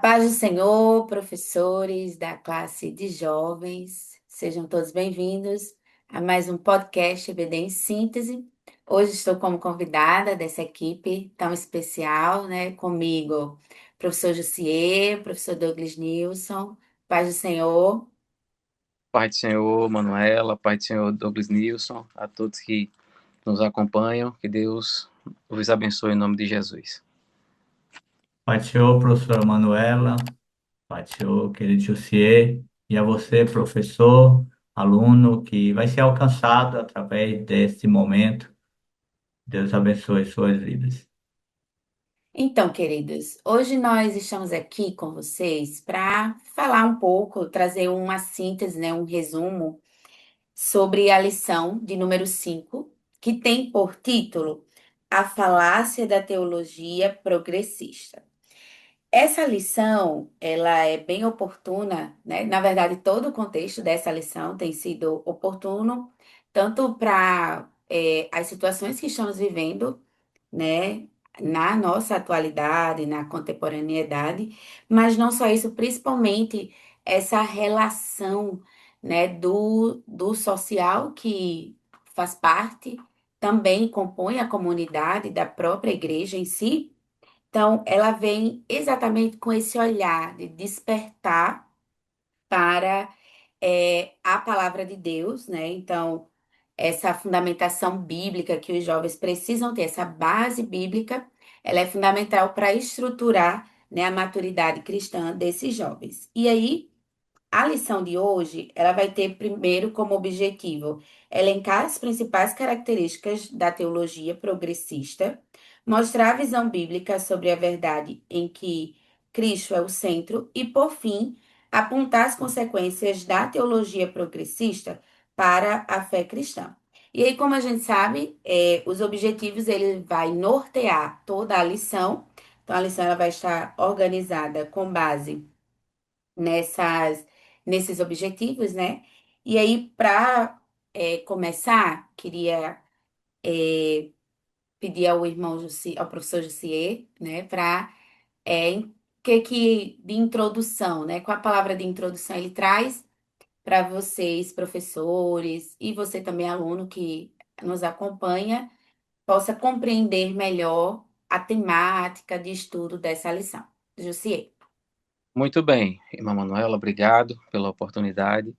Paz do Senhor, professores da classe de jovens, sejam todos bem-vindos a mais um podcast EBD em Síntese. Hoje estou como convidada dessa equipe tão especial, né? Comigo, professor Jussier, professor Douglas Nilson. Paz do Senhor. Pai do Senhor, Manuela, Pai do Senhor, Douglas Nilson, a todos que nos acompanham, que Deus os abençoe em nome de Jesus. Pai do Senhor, professora Manuela, Pai do Senhor, querido Jussier, e a você, professor, aluno, que vai ser alcançado através desse momento. Deus abençoe suas vidas. Então, queridos, hoje nós estamos aqui com vocês para falar um pouco, trazer uma síntese, né, um resumo sobre a lição de número 5, que tem por título A Falácia da Teologia Progressista. Essa lição, ela é bem oportuna, né? Na verdade, todo o contexto dessa lição tem sido oportuno, tanto para as situações que estamos vivendo, né? Na nossa atualidade, na contemporaneidade, mas não só isso, principalmente essa relação, né? Do social que faz parte, também compõe a comunidade da própria igreja em si. Então, ela vem exatamente com esse olhar de despertar para a palavra de Deus, né? Então, essa fundamentação bíblica que os jovens precisam ter, essa base bíblica, ela é fundamental para estruturar, né, a maturidade cristã desses jovens. E aí, a lição de hoje, ela vai ter primeiro como objetivo elencar as principais características da teologia progressista, mostrar a visão bíblica sobre a verdade em que Cristo é o centro e, por fim, apontar as consequências da teologia progressista para a fé cristã. E aí, como a gente sabe, os objetivos ele vai nortear toda a lição. Então, a lição ela vai estar organizada com base nessas, nesses objetivos, né? E aí, para começar, queria pedir ao irmão ao professor Jussier, né, para que de introdução, né? Qual a palavra de introdução ele traz para vocês, professores, e você também, aluno que nos acompanha, possa compreender melhor a temática de estudo dessa lição. Jussier. Muito bem, irmã Manuela, obrigado pela oportunidade.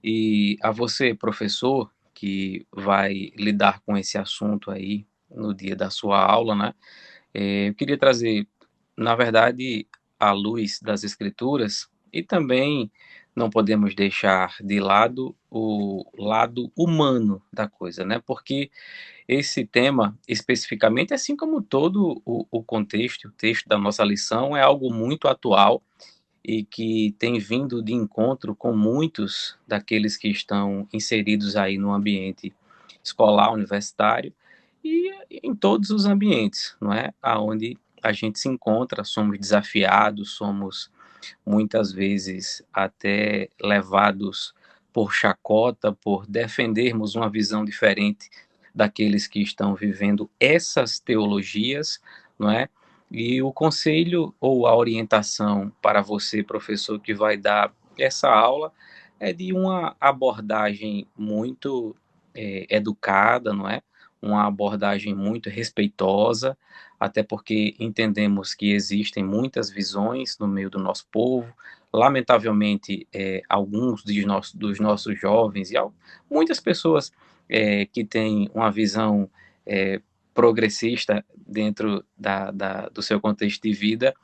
E a você, professor, que vai lidar com esse assunto aí no dia da sua aula, né? Eu queria trazer, na verdade, a luz das Escrituras e também não podemos deixar de lado o lado humano da coisa, né? Porque esse tema, especificamente, assim como todo o contexto, o texto da nossa lição, é algo muito atual e que tem vindo de encontro com muitos daqueles que estão inseridos aí no ambiente escolar, universitário e em todos os ambientes, não é? Aonde a gente se encontra, somos desafiados, somos muitas vezes até levados por chacota, por defendermos uma visão diferente daqueles que estão vivendo essas teologias, não é? E o conselho ou a orientação para você, professor, que vai dar essa aula, é de uma abordagem muito educada, não é? Uma abordagem muito respeitosa, até porque entendemos que existem muitas visões no meio do nosso povo. Lamentavelmente, alguns dos nossos jovens e muitas pessoas que têm uma visão é, progressista dentro do seu contexto de vida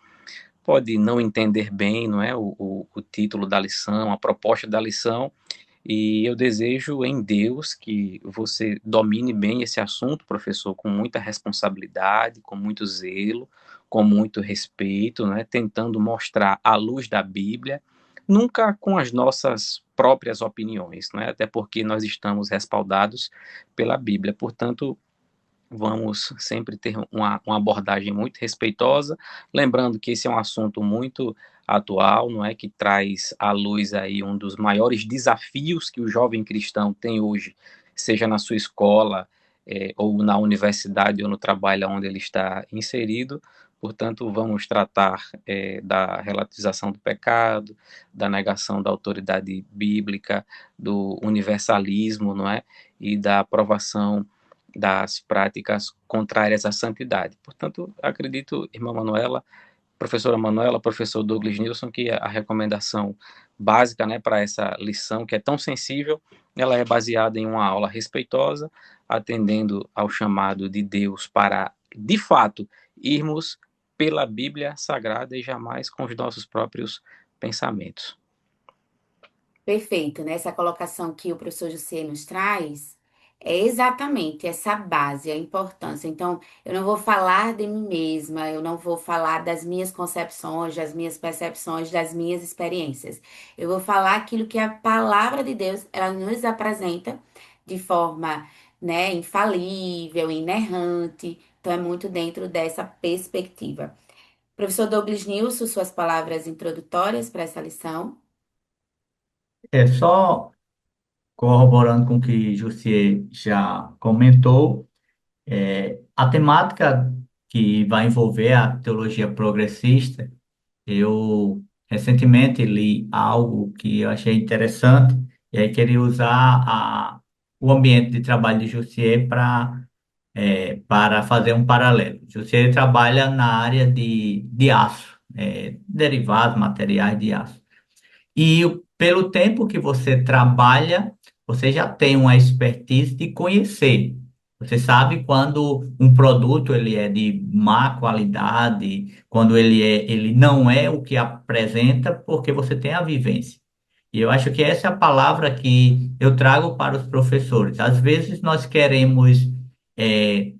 pode não entender bem, não é, o título da lição, a proposta da lição, e eu desejo em Deus que você domine bem esse assunto, professor, com muita responsabilidade, com muito zelo, com muito respeito, né, tentando mostrar a luz da Bíblia, nunca com as nossas próprias opiniões, né, até porque nós estamos respaldados pela Bíblia. Portanto, vamos sempre ter uma abordagem muito respeitosa, lembrando que esse é um assunto muito atual, não é, que traz à luz aí um dos maiores desafios que o jovem cristão tem hoje, seja na sua escola, ou na universidade ou no trabalho onde ele está inserido. Portanto, vamos tratar da relativização do pecado, da negação da autoridade bíblica, do universalismo, não é? E da aprovação das práticas contrárias à santidade. Portanto, acredito, irmã Manuela, professora Manuela, professor Douglas Nilson, que a recomendação básica, né, para essa lição que é tão sensível, ela é baseada em uma aula respeitosa, atendendo ao chamado de Deus para, de fato, irmos pela Bíblia Sagrada e jamais com os nossos próprios pensamentos. Perfeito, né? Essa colocação que o professor José nos traz é exatamente essa base, a importância. Então, eu não vou falar de mim mesma, eu não vou falar das minhas concepções, das minhas percepções, das minhas experiências. Eu vou falar aquilo que a palavra de Deus, ela nos apresenta de forma, né, infalível, inerrante. Então, é muito dentro dessa perspectiva. Professor Douglas Nilson, suas palavras introdutórias para essa lição. É só corroborando com o que Jussier já comentou, a temática que vai envolver a teologia progressista. Eu recentemente li algo que eu achei interessante, e aí queria usar o ambiente de trabalho de Jussier para fazer um paralelo. Jussier trabalha na área de aço, derivados, materiais de aço. E pelo tempo que você trabalha, você já tem uma expertise de conhecer. Você sabe quando um produto ele é de má qualidade, quando ele não é o que apresenta, porque você tem a vivência. E eu acho que essa é a palavra que eu trago para os professores. Às vezes nós queremos é,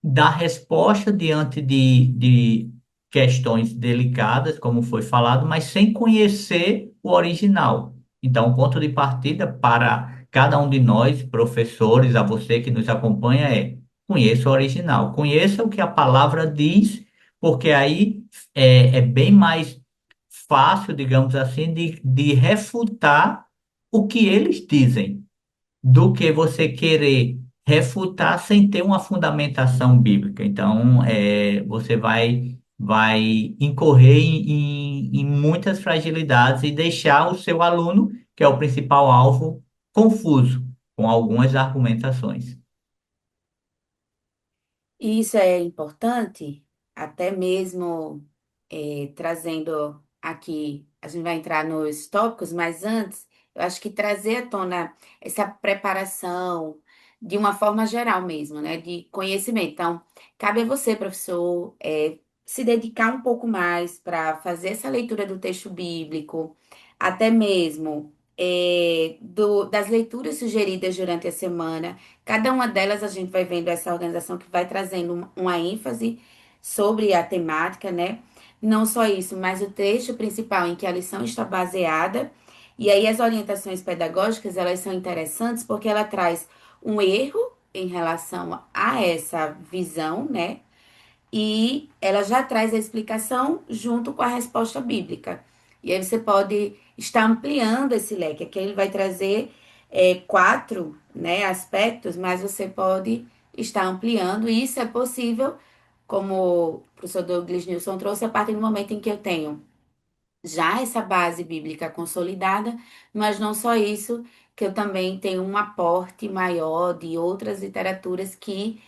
dar resposta diante de questões delicadas, como foi falado, mas sem conhecer o original. Então, o ponto de partida para cada um de nós, professores, a você que nos acompanha, é: conheça o original, conheça o que a palavra diz, porque aí é bem mais fácil, digamos assim, de refutar o que eles dizem do que você querer refutar sem ter uma fundamentação bíblica. Então, você vai incorrer em muitas fragilidades e deixar o seu aluno, que é o principal alvo, confuso com algumas argumentações. E isso é importante, até mesmo trazendo aqui, a gente vai entrar nos tópicos, mas antes, eu acho que trazer à tona essa preparação de uma forma geral mesmo, né, de conhecimento. Então, cabe a você, professor, se dedicar um pouco mais para fazer essa leitura do texto bíblico, até mesmo das leituras sugeridas durante a semana. Cada uma delas a gente vai vendo essa organização que vai trazendo uma ênfase sobre a temática, né? Não só isso, mas o trecho principal em que a lição está baseada. E aí as orientações pedagógicas, elas são interessantes porque ela traz um erro em relação a essa visão, né? E ela já traz a explicação junto com a resposta bíblica. E aí você pode estar ampliando esse leque. Aqui ele vai trazer quatro, né, aspectos, mas você pode estar ampliando, e isso é possível, como o professor Douglas Nilson trouxe, a partir do momento em que eu tenho já essa base bíblica consolidada, mas não só isso, que eu também tenho um aporte maior de outras literaturas que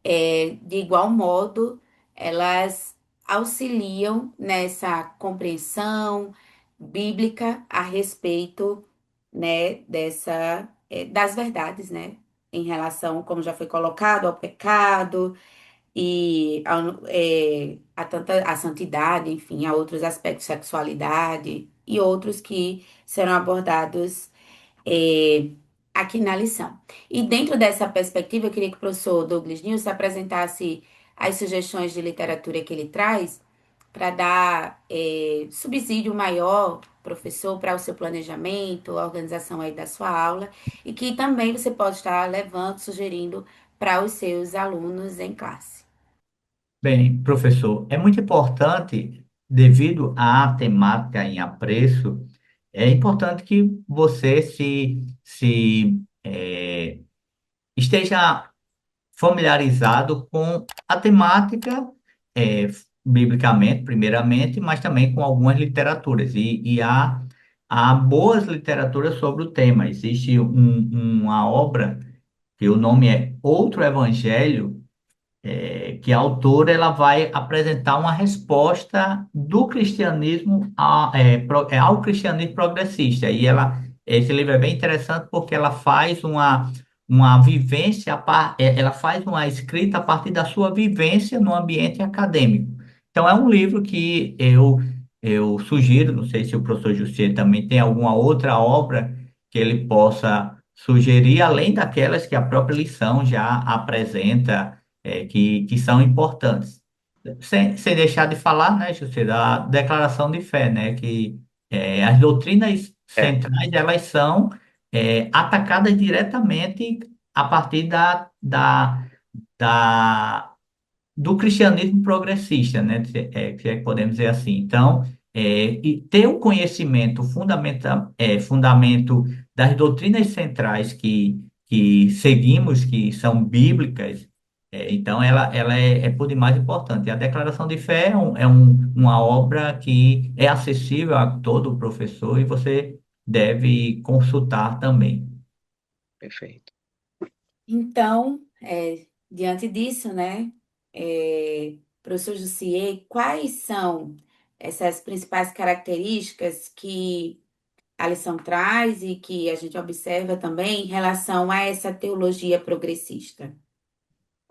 de igual modo, elas auxiliam nessa compreensão bíblica a respeito, né, das verdades, né, em relação, como já foi colocado, ao pecado e a santidade, enfim, a outros aspectos, sexualidade e outros que serão abordados é, aqui na lição. E dentro dessa perspectiva, eu queria que o professor Douglas News apresentasse as sugestões de literatura que ele traz para dar subsídio maior, professor, para o seu planejamento, a organização aí da sua aula, e que também você pode estar levando, sugerindo para os seus alunos em classe. Bem, professor, é muito importante, devido à temática em apreço, é importante que você esteja familiarizado com a temática é, biblicamente, primeiramente, mas também com algumas literaturas. Há boas literaturas sobre o tema. Existe uma obra que o nome é Outro Evangelho, que a autora ela vai apresentar uma resposta do cristianismo ao cristianismo progressista. Esse livro é bem interessante porque ela faz uma vivência, ela faz uma escrita a partir da sua vivência no ambiente acadêmico. Então, é um livro que eu sugiro, não sei se o professor Jussier também tem alguma outra obra que ele possa sugerir, além daquelas que a própria lição já apresenta, que são importantes. Sem deixar de falar, né, José, da declaração de fé, né, que as doutrinas É, centrais, elas são atacadas diretamente a partir da do cristianismo progressista, né? Se é que podemos dizer assim. Então, e ter o conhecimento fundamento das doutrinas centrais que seguimos, que são bíblicas, então ela é por demais importante. A Declaração de Fé uma obra que é acessível a todo professor e você deve consultar também. Perfeito. Então, diante disso, né, professor Jussier, quais são essas principais características que a lição traz e que a gente observa também em relação a essa teologia progressista?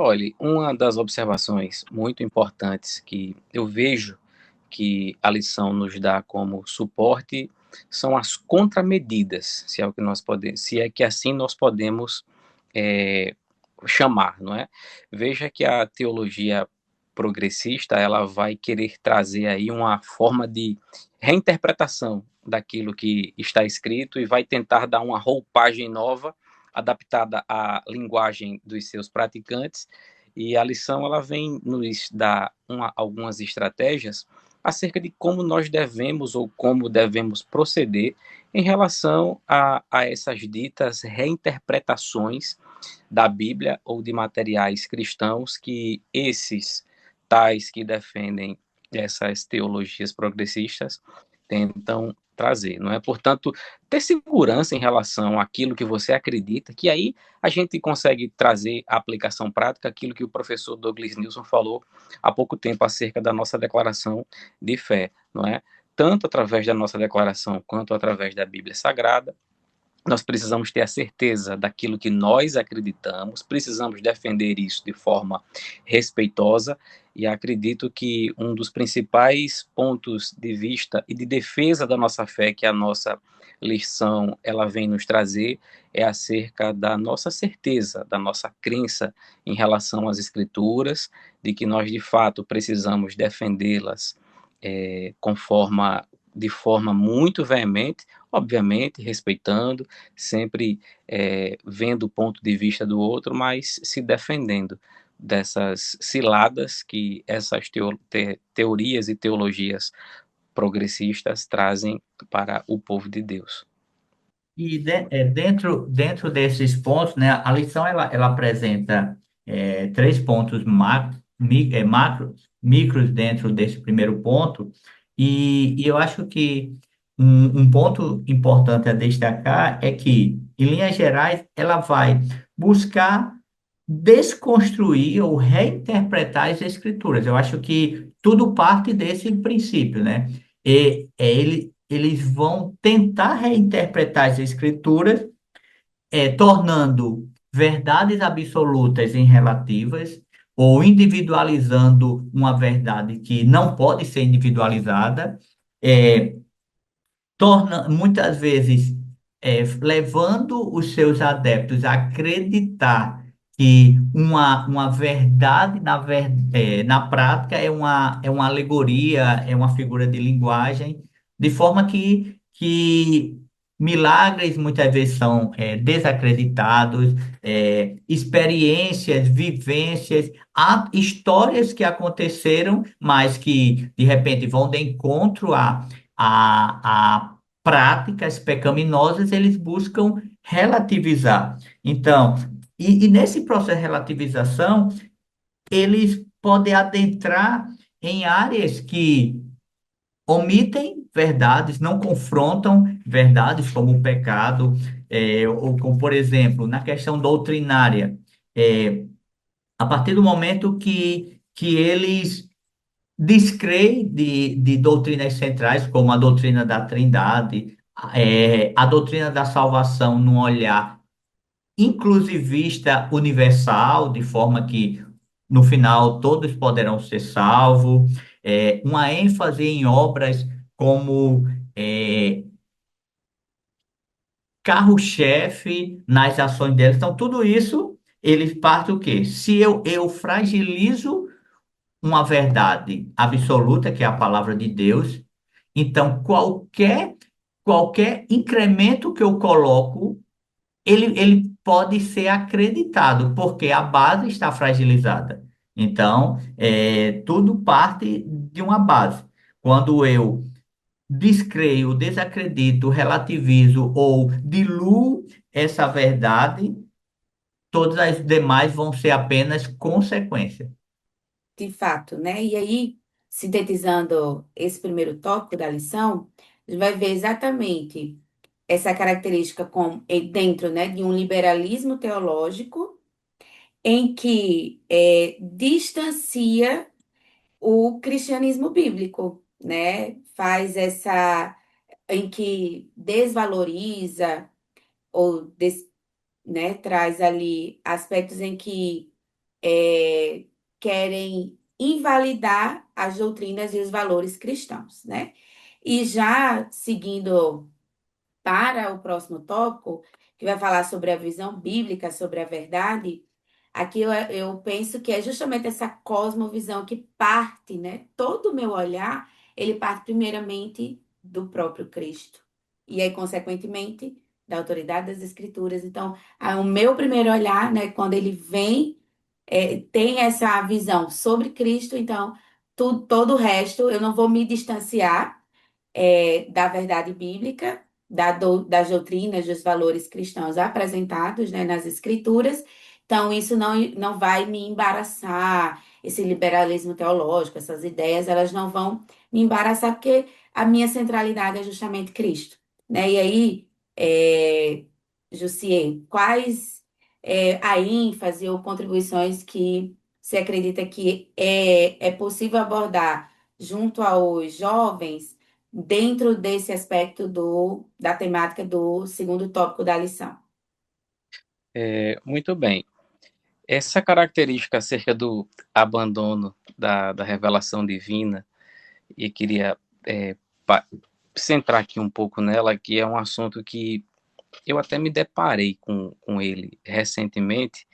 olhe, uma das observações muito importantes que eu vejo que a lição nos dá como suporte são as contramedidas, se é o que nós podemos, se é que assim nós podemos é, chamar, não é? Veja que a teologia progressista ela vai querer trazer aí uma forma de reinterpretação daquilo que está escrito e vai tentar dar uma roupagem nova adaptada à linguagem dos seus praticantes, e a lição ela vem nos dar algumas estratégias acerca de como nós devemos ou como devemos proceder em relação a essas ditas reinterpretações da Bíblia ou de materiais cristãos que esses tais que defendem essas teologias progressistas tentam trazer, não é? Portanto, ter segurança em relação àquilo que você acredita, que aí a gente consegue trazer a aplicação prática, aquilo que o professor Douglas Nilson falou há pouco tempo acerca da nossa declaração de fé, não é? Tanto através da nossa declaração quanto através da Bíblia Sagrada, nós precisamos ter a certeza daquilo que nós acreditamos, precisamos defender isso de forma respeitosa, e acredito que um dos principais pontos de vista e de defesa da nossa fé que a nossa lição ela vem nos trazer é acerca da nossa certeza, da nossa crença em relação às escrituras, de que nós de fato precisamos defendê-las de forma muito veemente, obviamente respeitando, sempre vendo o ponto de vista do outro, mas se defendendo dessas ciladas que essas teorias e teologias progressistas trazem para o povo de Deus. Dentro desses pontos, né, a lição ela apresenta três pontos macros, micros dentro desse primeiro ponto, e eu acho que um ponto importante a destacar é que, em linhas gerais, ela vai buscar desconstruir ou reinterpretar as escrituras. Eu acho que tudo parte desse princípio, né? Eles vão tentar reinterpretar as escrituras, tornando verdades absolutas em relativas, ou individualizando uma verdade que não pode ser individualizada, é, muitas vezes levando os seus adeptos a acreditar que uma verdade na prática é uma alegoria, é uma figura de linguagem, de forma que milagres muitas vezes são desacreditados, experiências, vivências, há histórias que aconteceram, mas que de repente vão de encontro a práticas pecaminosas, eles buscam relativizar. Então, e nesse processo de relativização, eles pode adentrar em áreas que omitem verdades, não confrontam verdades como o pecado, ou como, por exemplo, na questão doutrinária, a partir do momento que eles descreem de doutrinas centrais, como a doutrina da Trindade, a doutrina da salvação num olhar inclusivista universal, de forma que no final todos poderão ser salvos, uma ênfase em obras como é, carro-chefe nas ações deles. Então, tudo isso, eles partem o quê? Se eu fragilizo uma verdade absoluta, que é a palavra de Deus, então qualquer incremento que eu coloco ele pode ser acreditado, porque a base está fragilizada. Então, tudo parte de uma base. Quando eu descreio, desacredito, relativizo ou diluo essa verdade, todas as demais vão ser apenas consequência. De fato, né? E aí, sintetizando esse primeiro tópico da lição, a gente vai ver exatamente essa característica dentro, né, de um liberalismo teológico em que distancia o cristianismo bíblico, né? Faz essa em que desvaloriza ou né, traz ali aspectos em que é, querem invalidar as doutrinas e os valores cristãos, né? E já seguindo para o próximo tópico, que vai falar sobre a visão bíblica, sobre a verdade, aqui eu penso que é justamente essa cosmovisão que parte, né? Todo o meu olhar, ele parte primeiramente do próprio Cristo. E aí, consequentemente, da autoridade das Escrituras. Então, o meu primeiro olhar, né, quando ele vem, tem essa visão sobre Cristo, então, todo o resto, eu não vou me distanciar da verdade bíblica, das doutrinas, dos valores cristãos apresentados, né, nas escrituras. Então, isso não vai me embaraçar, esse liberalismo teológico, essas ideias, elas não vão me embaraçar, porque a minha centralidade é justamente Cristo, né? E aí, Jussier, quais a ênfase ou contribuições que você acredita que é possível abordar junto aos jovens dentro desse aspecto da temática do segundo tópico da lição? Muito bem. Essa característica acerca do abandono da revelação divina, e queria é, pa- centrar aqui um pouco nela, que é um assunto que eu até me deparei com ele recentemente.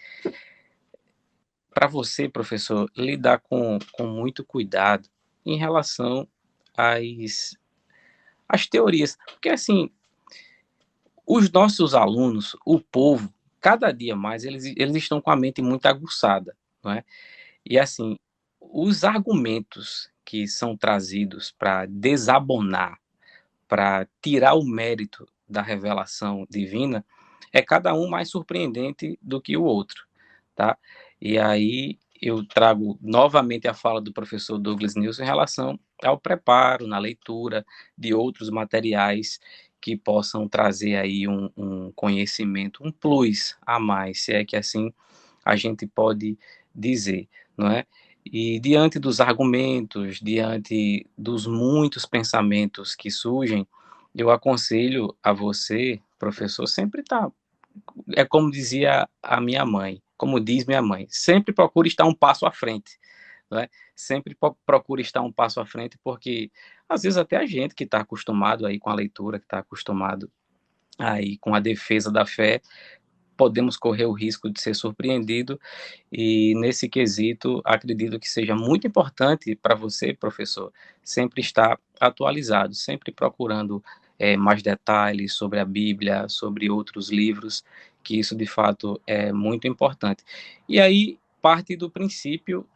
Para você, professor, lidar com muito cuidado em relação às teorias. Porque, assim, os nossos alunos, o povo, cada dia mais, eles estão com a mente muito aguçada, não é? E, assim, os argumentos que são trazidos para desabonar, para tirar o mérito da revelação divina, é cada um mais surpreendente do que o outro, tá? E aí eu trago novamente a fala do professor Douglas Nilson em relação ao preparo na leitura de outros materiais que possam trazer aí um conhecimento, um plus a mais, se é que assim a gente pode dizer, não é? E diante dos argumentos, diante dos muitos pensamentos que surgem, eu aconselho a você, professor, sempre estar, é como dizia a minha mãe, como diz minha mãe, sempre procure estar um passo à frente, né? Sempre procure estar um passo à frente, porque às vezes até a gente que está acostumado aí com a leitura, que está acostumado aí com a defesa da fé, podemos correr o risco de ser surpreendido, e nesse quesito acredito que seja muito importante para você, professor, sempre estar atualizado, sempre procurando mais detalhes sobre a Bíblia, sobre outros livros, que isso de fato é muito importante. E aí parte do princípio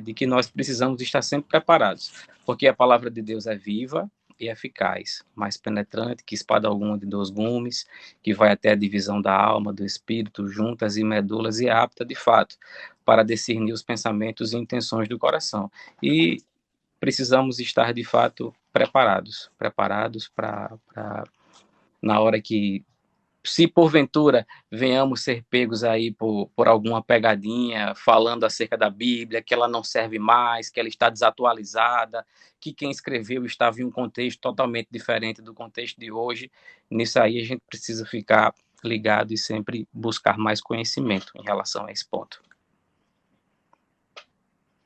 de que nós precisamos estar sempre preparados, porque a palavra de Deus é viva e eficaz, mais penetrante que espada alguma de dois gumes, que vai até a divisão da alma, do espírito, juntas e medulas, e é apta, de fato, para discernir os pensamentos e intenções do coração. E precisamos estar de fato preparados para na hora que, se porventura venhamos ser pegos aí por alguma pegadinha, falando acerca da Bíblia, que ela não serve mais, que ela está desatualizada, que quem escreveu estava em um contexto totalmente diferente do contexto de hoje, nisso aí a gente precisa ficar ligado e sempre buscar mais conhecimento em relação a esse ponto.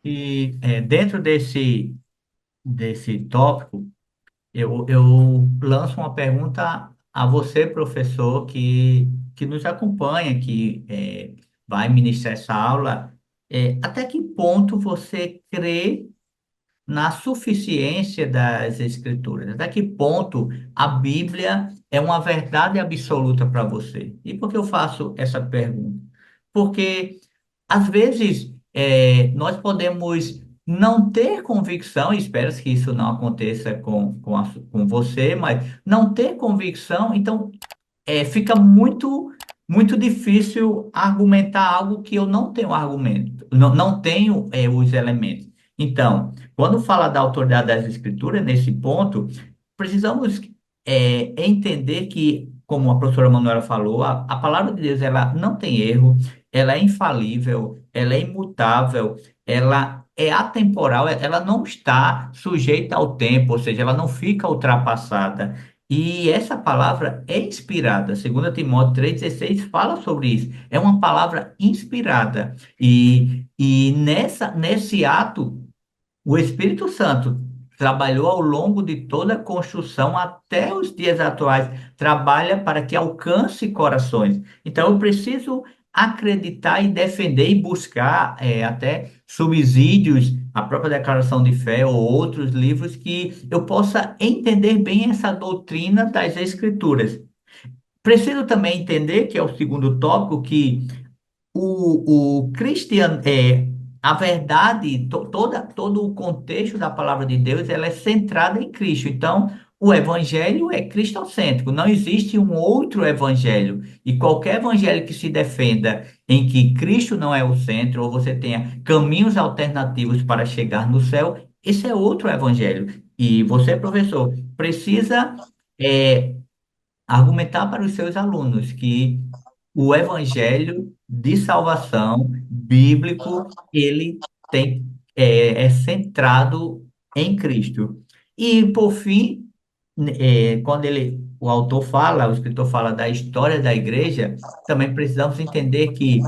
E dentro desse tópico, eu lanço uma pergunta a você, professor, que nos acompanha, que vai ministrar essa aula. Até que ponto você crê na suficiência das Escrituras? Até que ponto a Bíblia é uma verdade absoluta para você? E por que eu faço essa pergunta? Porque, às vezes, nós podemos não ter convicção, e espero que isso não aconteça com você, mas não ter convicção, então fica muito difícil argumentar algo que eu não tenho argumento, não tenho os elementos. Então, quando fala da autoridade das escrituras, nesse ponto, precisamos entender que, como a professora Manuela falou, a palavra de Deus ela não tem erro, ela é infalível, ela é imutável, ela é atemporal, ela não está sujeita ao tempo, ou seja, ela não fica ultrapassada. E essa palavra é inspirada. 2 Timóteo 3,16 fala sobre isso. É uma palavra inspirada. E nesse ato, o Espírito Santo trabalhou ao longo de toda a construção até os dias atuais, trabalha para que alcance corações. Então, eu preciso acreditar e defender e buscar até subsídios, a própria declaração de fé ou outros livros que eu possa entender bem essa doutrina das Escrituras. Preciso também entender, que é o segundo tópico, que o cristiano, a verdade, todo o contexto da palavra de Deus, ela é centrada em Cristo. Então, o evangelho é cristocêntrico, não existe um outro evangelho. E qualquer evangelho que se defenda em que Cristo não é o centro, ou você tenha caminhos alternativos para chegar no céu, esse é outro evangelho. E você, professor, precisa é, argumentar para os seus alunos que o evangelho de salvação bíblico, ele é centrado em Cristo. E, por fim, quando o autor fala, o escritor fala da história da igreja, também precisamos entender que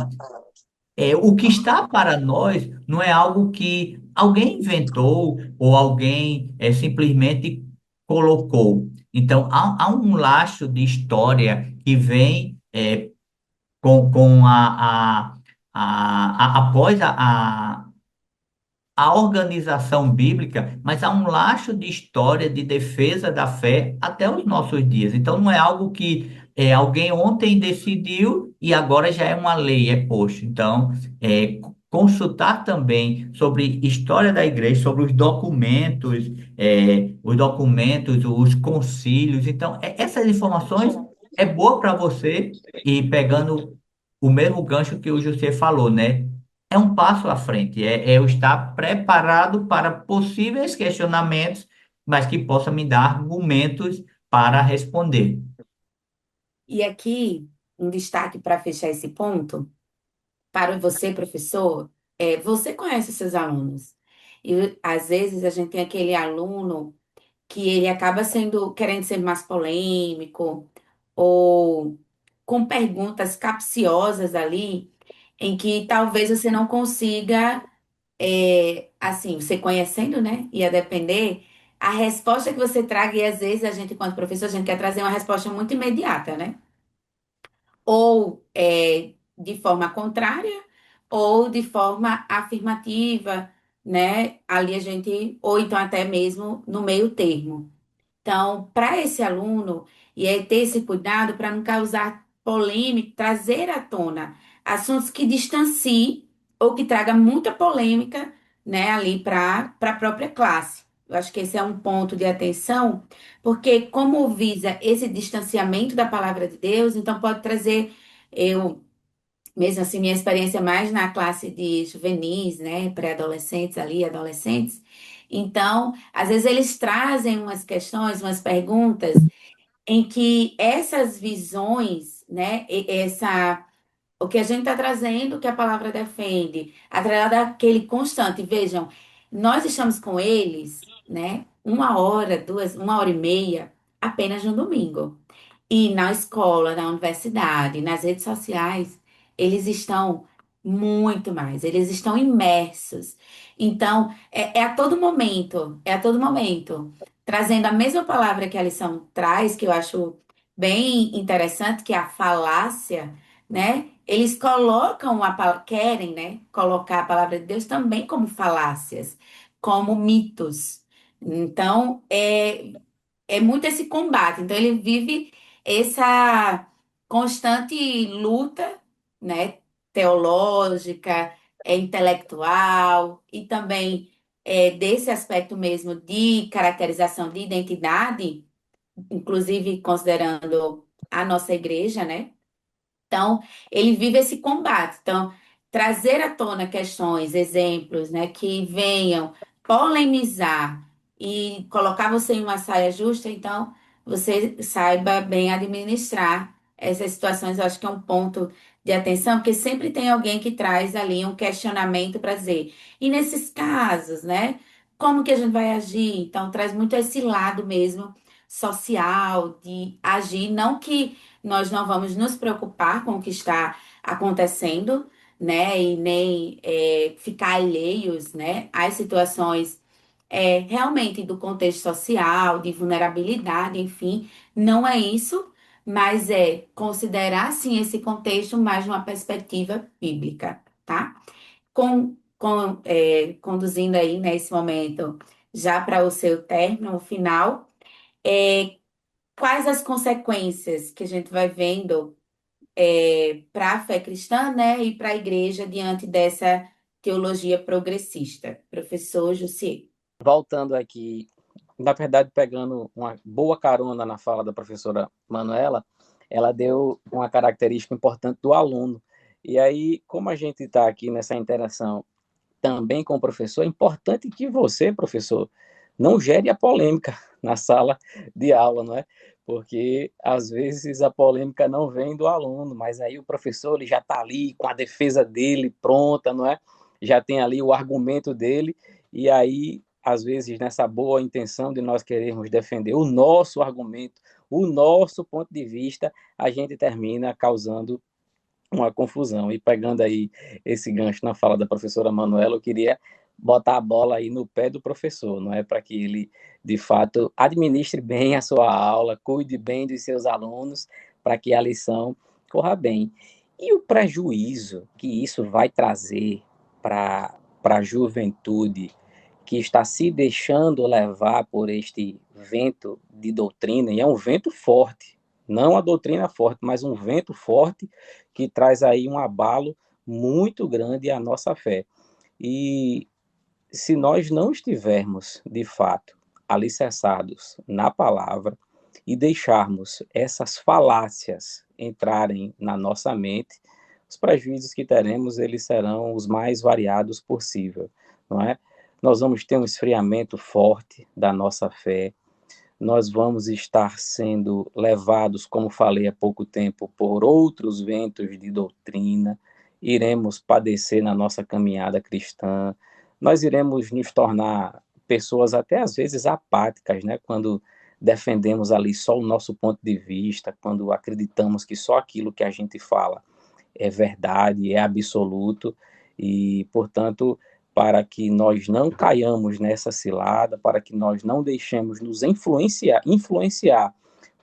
o que está para nós não é algo que alguém inventou ou alguém simplesmente colocou. Então, há um laço de história que vem com após a organização bíblica, mas há um laço de história de defesa da fé até os nossos dias. Então, não é algo que alguém ontem decidiu e agora já é uma lei, é posto. Então, consultar também sobre história da igreja, sobre os concílios. Então, essas informações é boa para você e pegando o mesmo gancho que o José falou, né? É um passo à frente, é eu estar preparado para possíveis questionamentos, mas que possa me dar argumentos para responder. E aqui, um destaque para fechar esse ponto, para você, professor, você conhece os seus alunos. E às vezes a gente tem aquele aluno que ele acaba sendo, querendo ser mais polêmico, ou com perguntas capciosas ali, em que talvez você não consiga, assim, você conhecendo, né? Ia depender a resposta que você traga, e às vezes a gente, enquanto professor, a gente quer trazer uma resposta muito imediata, né? Ou de forma contrária, ou de forma afirmativa, né? Ali a gente, ou então até mesmo no meio termo. Então, para esse aluno, e é ter esse cuidado para não causar polêmica, trazer à tona assuntos que distancie ou que traga muita polêmica, né, ali para a própria classe. Eu acho que esse é um ponto de atenção, porque como visa esse distanciamento da palavra de Deus, então pode trazer, eu mesmo assim, minha experiência é mais na classe de juvenis, né, pré-adolescentes ali, adolescentes. Então, às vezes eles trazem umas questões, umas perguntas em que essas visões, né, essa o que a gente está trazendo, que a palavra defende, atrelado àquele constante. Vejam, nós estamos com eles, né? 1 hora, duas, 1 hora e meia, apenas no domingo. E na escola, na universidade, nas redes sociais, eles estão muito mais, eles estão imersos. Então, é a todo momento, é a todo momento, trazendo a mesma palavra que a lição traz, que eu acho bem interessante, que é a falácia, né? Eles colocam querem, né, colocar a palavra de Deus também como falácias, como mitos. Então, é muito esse combate. Então, ele vive essa constante luta, né, teológica, intelectual e também desse aspecto mesmo de caracterização de identidade, inclusive considerando a nossa igreja, né? Então, ele vive esse combate. Então, trazer à tona questões, exemplos, né, que venham polemizar e colocar você em uma saia justa, então você saiba bem administrar essas situações. Eu acho que é um ponto de atenção, porque sempre tem alguém que traz ali um questionamento para dizer, e nesses casos, né, como que a gente vai agir? Então, traz muito esse lado mesmo social de agir, não que nós não vamos nos preocupar com o que está acontecendo, né? E nem ficar alheios, né, às situações realmente do contexto social, de vulnerabilidade, enfim. Não é isso, mas é considerar, sim, esse contexto mais de uma perspectiva bíblica, tá? Conduzindo aí, nesse momento, já para o seu término, o final, quais as consequências que a gente vai vendo para a fé cristã, né, e para a igreja diante dessa teologia progressista? Professor Jussier. Voltando aqui, na verdade, pegando uma boa carona na fala da professora Manuela, ela deu uma característica importante do aluno. E aí, como a gente está aqui nessa interação também com o professor, é importante que você, professor, não gere a polêmica na sala de aula, não é? Porque às vezes a polêmica não vem do aluno, mas aí o professor ele já está ali com a defesa dele pronta, não é? Já tem ali o argumento dele, e aí, às vezes, nessa boa intenção de nós querermos defender o nosso argumento, o nosso ponto de vista, a gente termina causando uma confusão. E pegando aí esse gancho na fala da professora Manuela, eu queria botar a bola aí no pé do professor, não é? Para que ele, de fato, administre bem a sua aula, cuide bem dos seus alunos, para que a lição corra bem. E o prejuízo que isso vai trazer para a juventude que está se deixando levar por este vento de doutrina, e é um vento forte, não a doutrina forte, mas um vento forte que traz aí um abalo muito grande à nossa fé. E se nós não estivermos, de fato, alicerçados na palavra e deixarmos essas falácias entrarem na nossa mente, os prejuízos que teremos, eles serão os mais variados possível, não é? Nós vamos ter um esfriamento forte da nossa fé, nós vamos estar sendo levados, como falei há pouco tempo, por outros ventos de doutrina, iremos padecer na nossa caminhada cristã, nós iremos nos tornar pessoas até às vezes apáticas, né? Quando defendemos ali só o nosso ponto de vista, quando acreditamos que só aquilo que a gente fala é verdade, é absoluto, e, portanto, para que nós não caiamos nessa cilada, para que nós não deixemos nos influenciar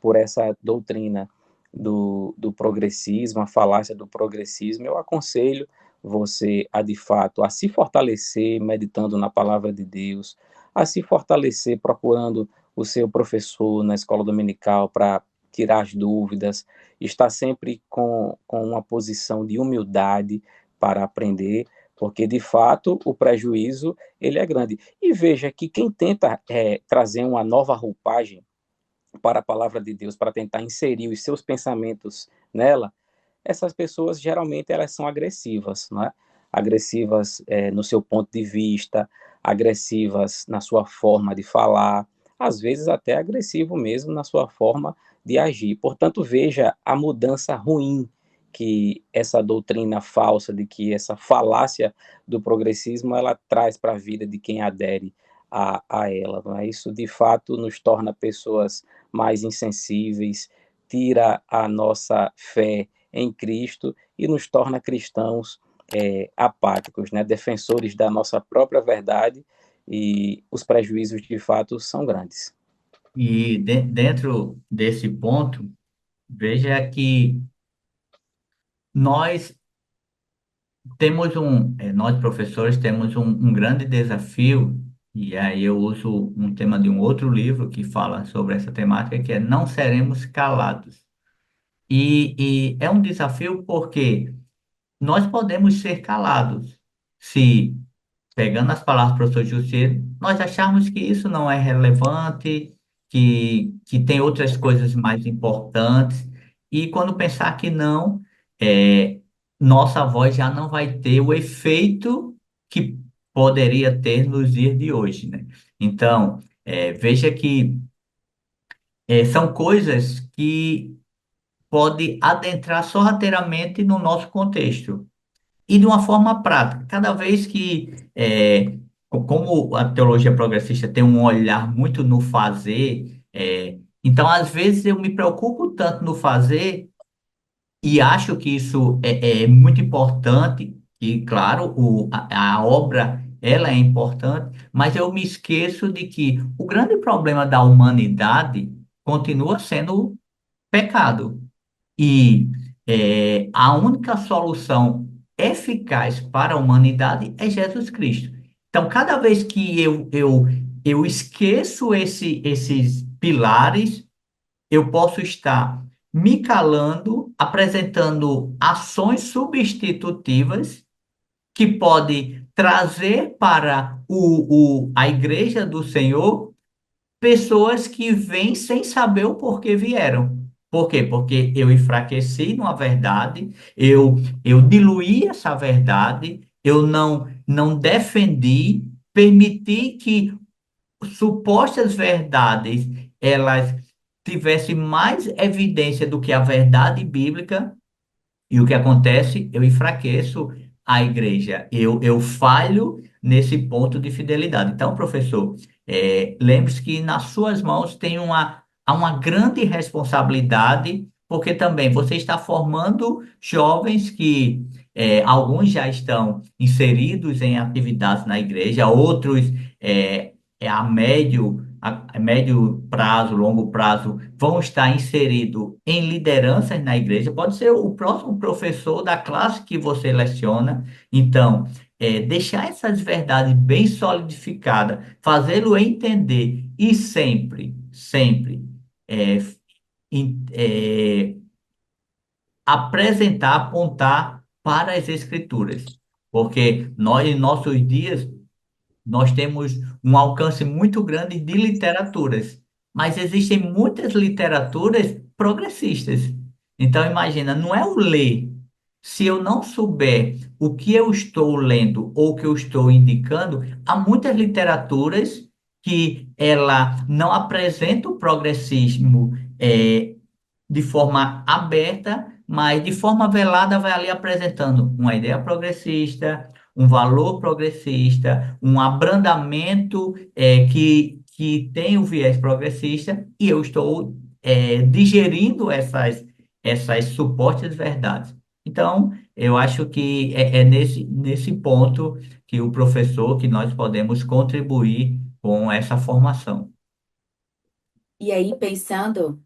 por essa doutrina do progressismo, a falácia do progressismo, eu aconselho você a, de fato, a se fortalecer meditando na palavra de Deus, a se fortalecer procurando o seu professor na escola dominical para tirar as dúvidas, estar sempre com uma posição de humildade para aprender, porque de fato o prejuízo ele é grande. E veja que quem tenta trazer uma nova roupagem para a palavra de Deus, para tentar inserir os seus pensamentos nela, essas pessoas geralmente elas são agressivas, não é? Agressivas no seu ponto de vista, agressivas na sua forma de falar, às vezes até agressivo mesmo na sua forma de agir. Portanto, veja a mudança ruim que essa doutrina falsa, de que essa falácia do progressismo, ela traz para a vida de quem adere a ela. Não é? Isso, de fato, nos torna pessoas mais insensíveis, tira a nossa fé em Cristo e nos torna cristãos apáticos, né? Defensores da nossa própria verdade, e os prejuízos, de fato, são grandes. E dentro desse ponto, veja que nós nós professores temos um grande desafio, e aí eu uso um tema de um outro livro que fala sobre essa temática, que é não seremos calados. E é um desafio porque nós podemos ser calados se, pegando as palavras do professor Jussier, nós acharmos que isso não é relevante, que tem outras coisas mais importantes, e quando pensar que não, é, nossa voz já não vai ter o efeito que poderia ter nos dias de hoje, né? Então, veja que são coisas que pode adentrar sorrateiramente no nosso contexto e de uma forma prática. Cada vez que, como a teologia progressista tem um olhar muito no fazer, então às vezes eu me preocupo tanto no fazer e acho que isso é muito importante, e claro, a obra ela é importante, mas eu me esqueço de que o grande problema da humanidade continua sendo o pecado. E a única solução eficaz para a humanidade é Jesus Cristo. Então, cada vez que eu esqueço esses pilares, eu posso estar me calando, apresentando ações substitutivas que pode trazer para a igreja do Senhor pessoas que vêm sem saber o porquê vieram. Por quê? Porque eu enfraqueci numa verdade, eu diluí essa verdade, eu não defendi, permiti que supostas verdades elas tivessem mais evidência do que a verdade bíblica, e o que acontece? Eu enfraqueço a igreja, eu falho nesse ponto de fidelidade. Então, professor, lembre-se que nas suas mãos há uma grande responsabilidade, porque também você está formando jovens que alguns já estão inseridos em atividades na igreja, outros a médio prazo, longo prazo, vão estar inseridos em lideranças na igreja, pode ser o próximo professor da classe que você leciona. Então, deixar essas verdades bem solidificadas, fazê-lo entender e sempre é, é, apresentar, apontar para as Escrituras. Porque nós, em nossos dias, nós temos um alcance muito grande de literaturas, mas existem muitas literaturas progressistas. Então, imagina, não é o ler. Se eu não souber o que eu estou lendo ou o que eu estou indicando, há muitas literaturas que ela não apresenta o progressismo de forma aberta, mas de forma velada vai ali apresentando uma ideia progressista, um valor progressista, um abrandamento que tem o viés progressista, e eu estou digerindo essas supostas verdades. Então, eu acho que é nesse ponto que o professor, que nós podemos contribuir com essa formação. E aí, pensando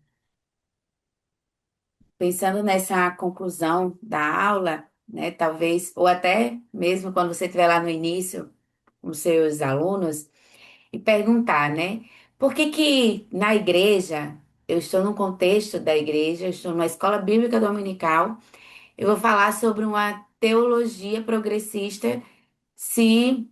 nessa conclusão da aula, né, talvez, ou até mesmo quando você estiver lá no início com os seus alunos, e perguntar, né, por que que na igreja, eu estou num contexto da igreja, eu estou numa escola bíblica dominical, eu vou falar sobre uma teologia progressista, se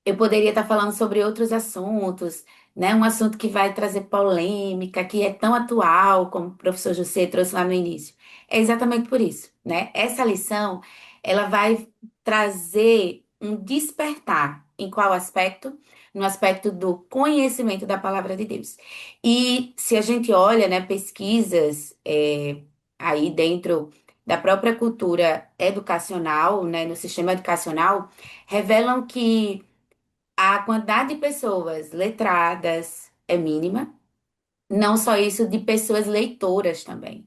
eu poderia estar falando sobre outros assuntos, né? Um assunto que vai trazer polêmica, que é tão atual, como o professor José trouxe lá no início. É exatamente por isso, né? Essa lição, ela vai trazer um despertar. Em qual aspecto? No aspecto do conhecimento da palavra de Deus. E se a gente olha, né, pesquisas aí dentro da própria cultura educacional, né, no sistema educacional, revelam que a quantidade de pessoas letradas é mínima, não só isso, de pessoas leitoras também.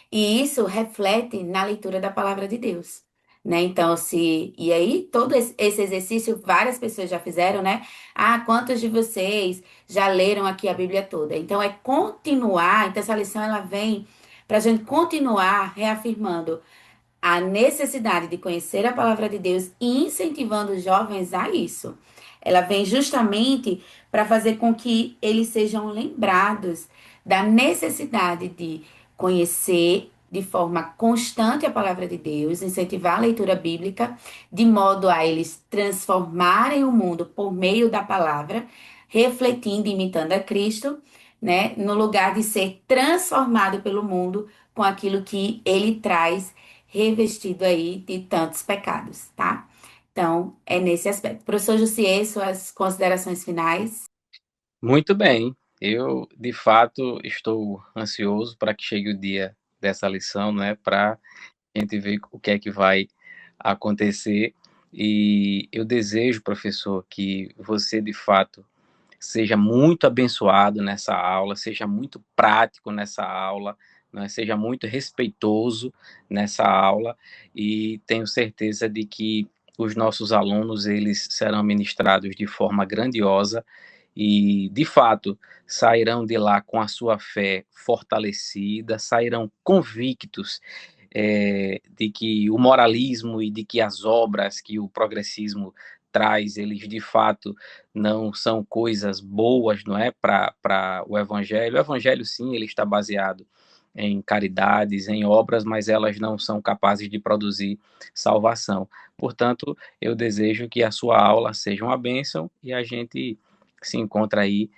E isso reflete na leitura da palavra de Deus, né? Então, se. E aí, todo esse exercício, várias pessoas já fizeram, né? Ah, quantos de vocês já leram aqui a Bíblia toda? Então, é continuar. Então, essa lição, ela vem para a gente continuar reafirmando a necessidade de conhecer a palavra de Deus e incentivando os jovens a isso. Ela vem justamente para fazer com que eles sejam lembrados da necessidade de conhecer de forma constante a palavra de Deus, incentivar a leitura bíblica, de modo a eles transformarem o mundo por meio da palavra, refletindo e imitando a Cristo, né, no lugar de ser transformado pelo mundo com aquilo que ele traz revestido aí de tantos pecados, tá? Então, é nesse aspecto. Professor Jussier, suas considerações finais? Muito bem. Eu, de fato, estou ansioso para que chegue o dia dessa lição, né? Para a gente ver o que é que vai acontecer. E eu desejo, professor, que você, de fato, seja muito abençoado nessa aula, seja muito prático nessa aula, né? Seja muito respeitoso nessa aula e tenho certeza de que os nossos alunos eles serão ministrados de forma grandiosa e, de fato, sairão de lá com a sua fé fortalecida, sairão convictos de que o moralismo e de que as obras que o progressismo traz, eles de fato não são coisas boas, não é, para o evangelho. O evangelho, sim, ele está baseado em caridades, em obras, mas elas não são capazes de produzir salvação. Portanto, eu desejo que a sua aula seja uma bênção e a gente se encontra aí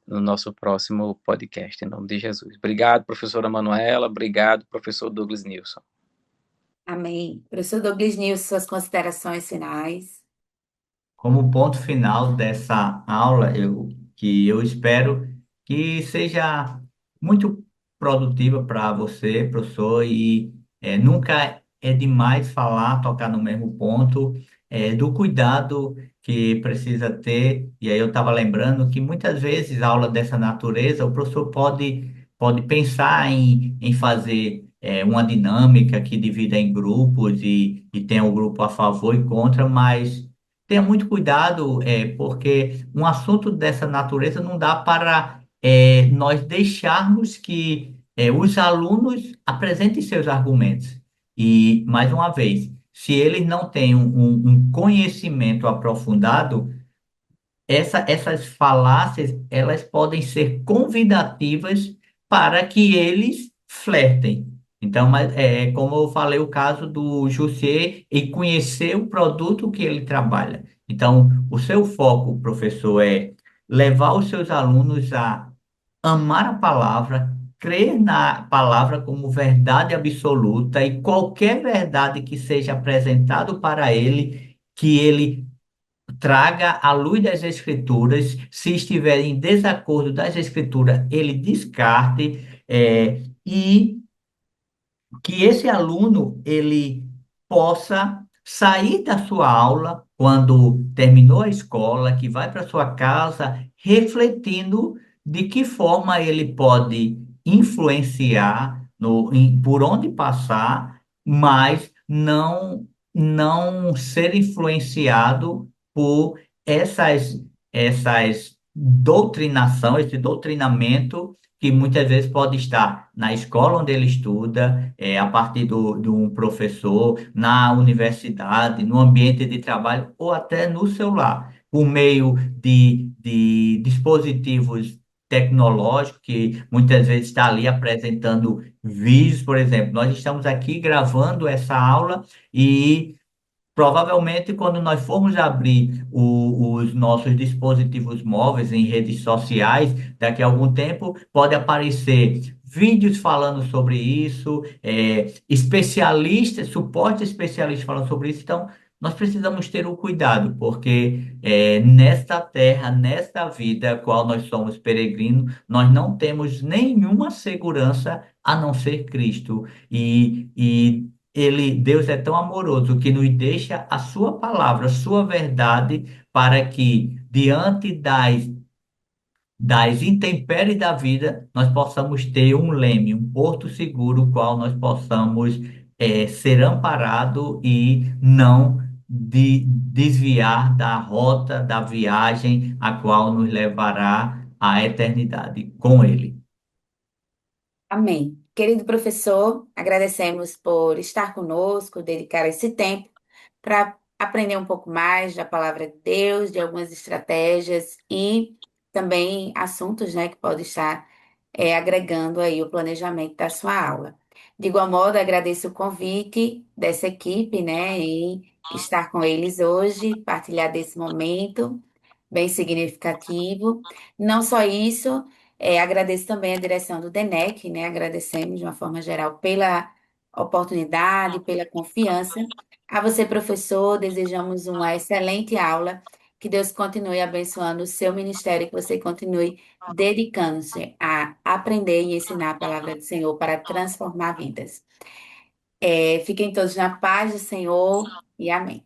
no nosso próximo podcast, em nome de Jesus. Obrigado, professora Manuela, obrigado, professor Douglas Nilson. Amém. Professor Douglas Nilson, suas considerações finais. Como ponto final dessa aula, que eu espero que seja muito produtiva para você, professor, e nunca é demais falar, tocar no mesmo ponto, do cuidado que precisa ter. E aí eu estava lembrando que muitas vezes aula dessa natureza, o professor pode pensar em fazer uma dinâmica que divida em grupos e tenha o grupo a favor e contra, mas tenha muito cuidado, porque um assunto dessa natureza não dá para nós deixarmos que os alunos apresentem seus argumentos. E, mais uma vez, se eles não têm um conhecimento aprofundado, essas falácias, elas podem ser convidativas para que eles flertem. Então, mas, como eu falei, o caso do Jussier e conhecer o produto que ele trabalha. Então, o seu foco, professor, é levar os seus alunos a amar a palavra, crer na palavra como verdade absoluta e qualquer verdade que seja apresentado para ele, que ele traga à luz das Escrituras, se estiver em desacordo das Escrituras, ele descarte, e que esse aluno ele possa sair da sua aula quando terminou a escola, que vai para sua casa refletindo de que forma ele pode influenciar por onde passar, mas não ser influenciado por essas doutrinação, esse doutrinamento que muitas vezes pode estar na escola onde ele estuda, a partir de um professor, na universidade, no ambiente de trabalho ou até no celular, por meio de dispositivos tecnológicos que muitas vezes está ali apresentando vídeos, por exemplo. Nós estamos aqui gravando essa aula e Provavelmente, quando nós formos abrir os nossos dispositivos móveis em redes sociais, daqui a algum tempo, pode aparecer vídeos falando sobre isso, especialistas, suporte especialista falando sobre isso. Então, nós precisamos ter o cuidado, porque nesta terra, nesta vida, qual nós somos peregrinos, nós não temos nenhuma segurança a não ser Cristo. Deus é tão amoroso que nos deixa a sua palavra, a sua verdade, para que diante das intempéries da vida, nós possamos ter um leme, um porto seguro, qual nós possamos ser amparados e não desviar da rota da viagem a qual nos levará à eternidade com Ele. Amém. Querido professor, agradecemos por estar conosco, dedicar esse tempo para aprender um pouco mais da palavra de Deus, de algumas estratégias e também assuntos, né, que pode estar agregando aí o planejamento da sua aula. De igual modo, agradeço o convite dessa equipe, né, em estar com eles hoje, partilhar desse momento bem significativo. Não só isso, agradeço também a direção do DENEC, né? Agradecemos de uma forma geral pela oportunidade, pela confiança. A você, professor, desejamos uma excelente aula. Que Deus continue abençoando o seu ministério, que você continue dedicando-se a aprender e ensinar a palavra do Senhor para transformar vidas. Fiquem todos na paz do Senhor e amém.